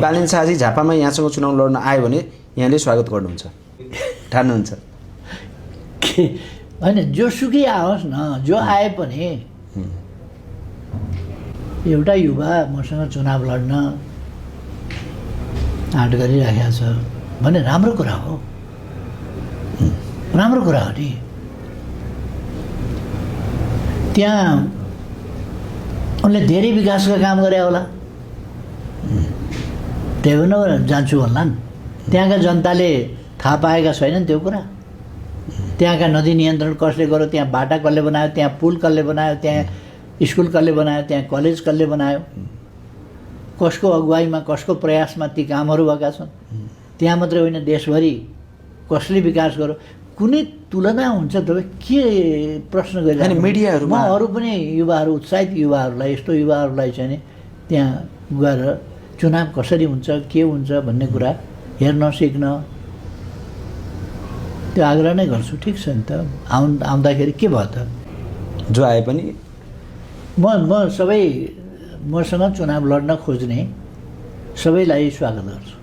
बालिन शाहजी झापामा यहाँसँग चुनाव लड्न आयो भने यहाँले स्वागत गर्नुहुन्छ ठान्नुहुन्छ के होइन जोसुकै आओस् न, जो आए पनि एउटा युवा मसँग चुनाव लड्न आँट गरिराखेको छ भने राम्रो कुरा हो, राम्रो कुरा हो नि। त्यहाँ उनले धेरै विकासका काम गरे होला, त्यही भएर जान्छु होला नि। त्यहाँका जनताले थाहा पाएका छैनन् त्यो कुरा। त्यहाँका नदी नियन्त्रण कसले गर्यो, त्यहाँ बाटा कसले बनायो, त्यहाँ पुल कसले बनायो, त्यहाँ स्कुल कसले बनायो, त्यहाँ कलेज कसले बनायो, कसको अगुवाईमा कसको प्रयासमा ती कामहरू भएका छन्। त्यहाँ मात्रै होइन, देशभरि कसले विकास गर्यो, कुनै तुलना हुन्छ तपाईँ के प्रश्न गरिरहनु। मिडियाहरूमा म अरू पनि युवाहरू, उत्साहित युवाहरूलाई, यस्तो युवाहरूलाई चाहिँ नि त्यहाँ गएर चुनाव कसरी हुन्छ, के हुन्छ भन्ने कुरा हेर्न सिक्न त्यो आग्रह नै गर्छु। ठिक छ नि त, आउँदाखेरि के भयो त, जो आए पनि म सबै मसँग चुनाव लड्न खोज्ने सबैलाई स्वागत गर्छु।